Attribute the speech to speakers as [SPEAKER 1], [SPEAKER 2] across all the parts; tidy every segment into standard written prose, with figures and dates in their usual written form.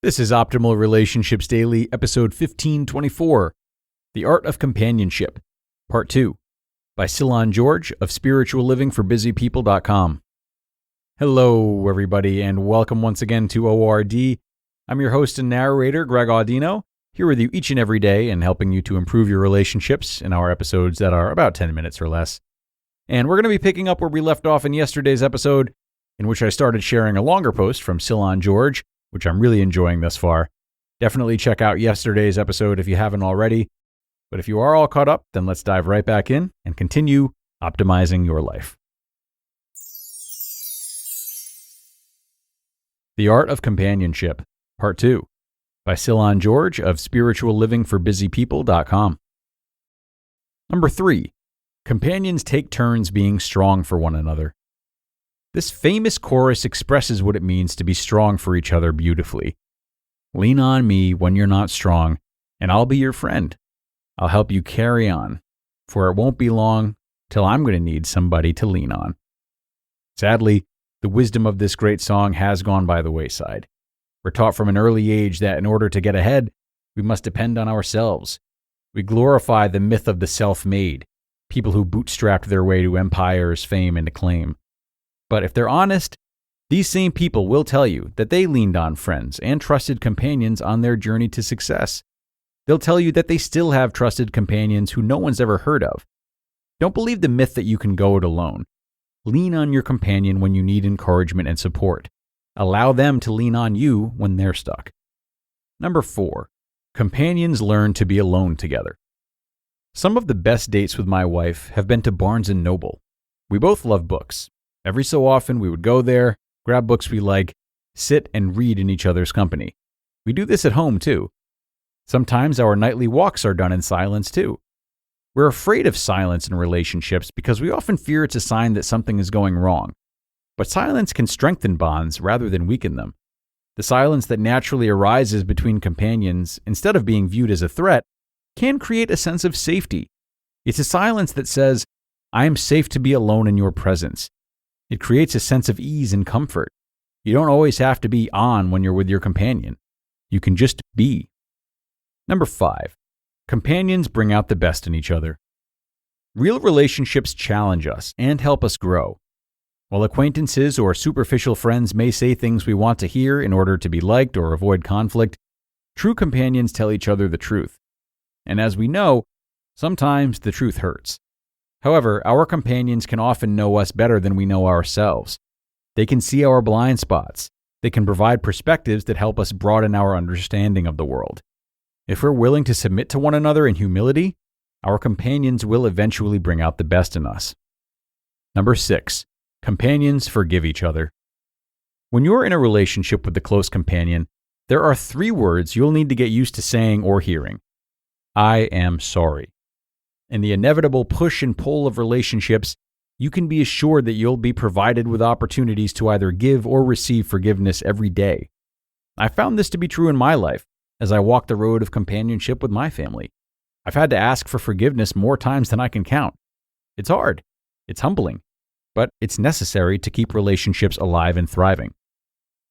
[SPEAKER 1] This is Optimal Relationships Daily, episode 1524, The Art of Companionship, Part 2, by Cylon George of spirituallivingforbusypeople.com. Hello, everybody, and welcome once again to ORD. I'm your host and narrator, Greg Audino, here with you each and every day and helping you to improve your relationships in our episodes that are about 10 minutes or less. And we're going to be picking up where we left off in yesterday's episode, in which I started sharing a longer post from Cylon George, which I'm really enjoying thus far. Definitely check out yesterday's episode if you haven't already. But if you are all caught up, then let's dive right back in and continue optimizing your life. The Art of Companionship, Part 2, by Cylon George of spirituallivingforbusypeople.com. Number 3. Companions take turns being strong for one another. This famous chorus expresses what it means to be strong for each other beautifully. Lean on me when you're not strong, and I'll be your friend. I'll help you carry on, for it won't be long till I'm going to need somebody to lean on. Sadly, the wisdom of this great song has gone by the wayside. We're taught from an early age that in order to get ahead, we must depend on ourselves. We glorify the myth of the self-made, people who bootstrapped their way to empires, fame, and acclaim. But if they're honest, these same people will tell you that they leaned on friends and trusted companions on their journey to success. They'll tell you that they still have trusted companions who no one's ever heard of. Don't believe the myth that you can go it alone. Lean on your companion when you need encouragement and support. Allow them to lean on you when they're stuck. Number 4. Companions learn to be alone together. Some of the best dates with my wife have been to Barnes & Noble. We both love books. Every so often, we would go there, grab books we like, sit and read in each other's company. We do this at home, too. Sometimes our nightly walks are done in silence, too. We're afraid of silence in relationships because we often fear it's a sign that something is going wrong. But silence can strengthen bonds rather than weaken them. The silence that naturally arises between companions, instead of being viewed as a threat, can create a sense of safety. It's a silence that says, I am safe to be alone in your presence. It creates a sense of ease and comfort. You don't always have to be on when you're with your companion. You can just be. Number 5. Companions bring out the best in each other. Real relationships challenge us and help us grow. While acquaintances or superficial friends may say things we want to hear in order to be liked or avoid conflict, true companions tell each other the truth. And as we know, sometimes the truth hurts. However, our companions can often know us better than we know ourselves. They can see our blind spots. They can provide perspectives that help us broaden our understanding of the world. If we're willing to submit to one another in humility, our companions will eventually bring out the best in us. Number 6. Companions forgive each other. When you're in a relationship with a close companion, there are 3 words you'll need to get used to saying or hearing. I am sorry. In the inevitable push and pull of relationships, you can be assured that you'll be provided with opportunities to either give or receive forgiveness every day. I found this to be true in my life as I walk the road of companionship with my family. I've had to ask for forgiveness more times than I can count. It's hard. It's humbling. But it's necessary to keep relationships alive and thriving.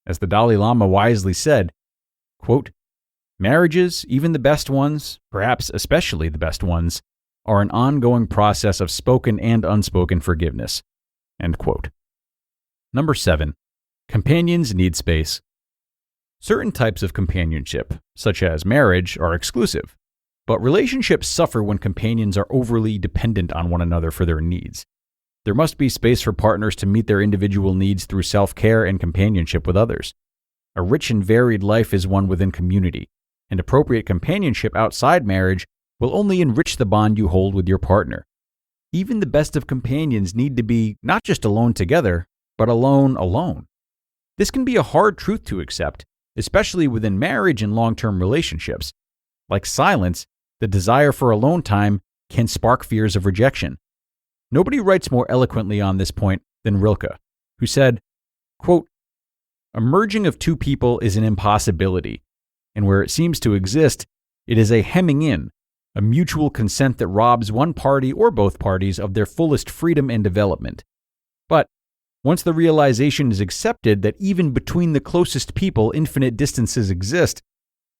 [SPEAKER 1] As the Dalai Lama wisely said, quote, marriages, even the best ones, perhaps especially the best ones, are an ongoing process of spoken and unspoken forgiveness. End quote. Number 7. Companions need space. Certain types of companionship, such as marriage, are exclusive, but relationships suffer when companions are overly dependent on one another for their needs. There must be space for partners to meet their individual needs through self-care and companionship with others. A rich and varied life is one within community, and appropriate companionship outside marriage will only enrich the bond you hold with your partner. Even the best of companions need to be not just alone together, but alone. This can be a hard truth to accept, especially within marriage and long-term relationships. Like silence, the desire for alone time can spark fears of rejection. Nobody writes more eloquently on this point than Rilke, who said, quote, a merging of 2 people is an impossibility, and where it seems to exist, it is a hemming in, a mutual consent that robs one party or both parties of their fullest freedom and development. But Once the realization is accepted that even between the closest people infinite distances exist,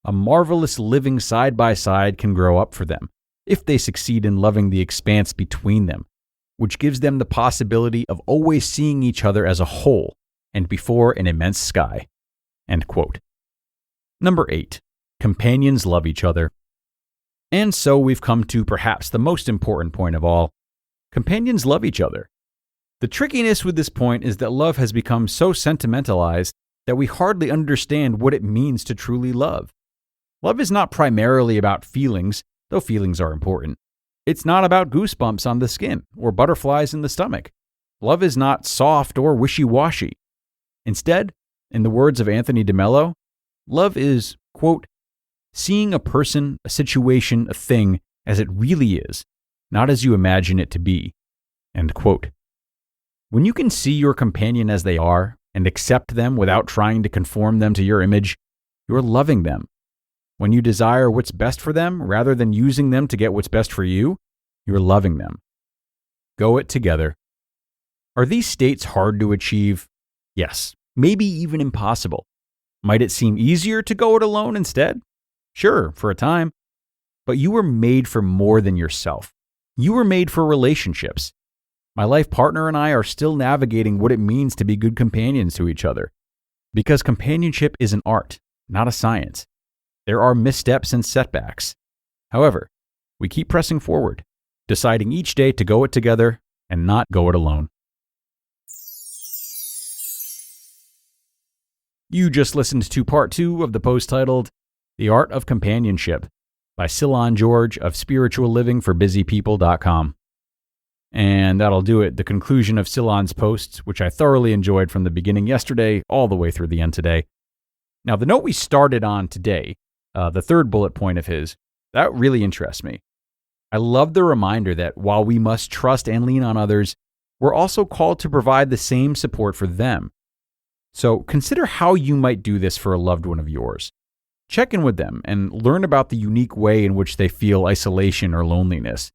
[SPEAKER 1] a marvelous living side by side can grow up for them, if they succeed in loving the expanse between them, which gives them the possibility of always seeing each other as a whole and before an immense sky. End quote. Number 8. Companions love each other. And so we've come to perhaps the most important point of all. Companions love each other. The trickiness with this point is that love has become so sentimentalized that we hardly understand what it means to truly love. Love is not primarily about feelings, though feelings are important. It's not about goosebumps on the skin or butterflies in the stomach. Love is not soft or wishy-washy. Instead, in the words of Anthony DeMello, love is, quote, seeing a person, a situation, a thing as it really is, not as you imagine it to be, end quote. When you can see your companion as they are and accept them without trying to conform them to your image, you're loving them. When you desire what's best for them rather than using them to get what's best for you, you're loving them. Go it together. Are these states hard to achieve? Yes, maybe even impossible. Might it seem easier to go it alone instead? Sure, for a time. But you were made for more than yourself. You were made for relationships. My life partner and I are still navigating what it means to be good companions to each other. Because companionship is an art, not a science. There are missteps and setbacks. However, we keep pressing forward, deciding each day to go it together and not go it alone. You just listened to part 2 of the post titled The Art of Companionship by Cylon George of spirituallivingforbusypeople.com. And that'll do it. The conclusion of Cylon's posts, which I thoroughly enjoyed from the beginning yesterday all the way through the end today. Now, the note we started on today, the third bullet point of his, that really interests me. I love the reminder that while we must trust and lean on others, we're also called to provide the same support for them. So consider how you might do this for a loved one of yours. Check in with them and learn about the unique way in which they feel isolation or loneliness.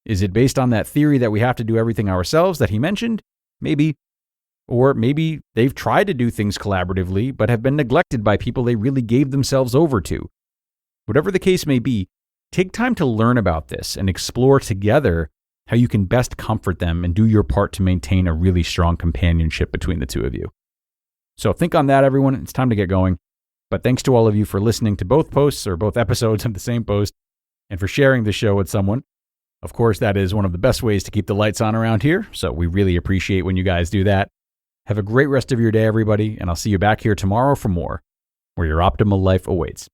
[SPEAKER 1] Is it based on that theory that we have to do everything ourselves that he mentioned? Maybe. Or maybe they've tried to do things collaboratively but have been neglected by people they really gave themselves over to. Whatever the case may be, take time to learn about this and explore together how you can best comfort them and do your part to maintain a really strong companionship between the two of you. So think on that, everyone. It's time to get going. But thanks to all of you for listening to both posts or both episodes of the same post and for sharing the show with someone. Of course, that is one of the best ways to keep the lights on around here, so we really appreciate when you guys do that. Have a great rest of your day, everybody, and I'll see you back here tomorrow for more, where your optimal life awaits.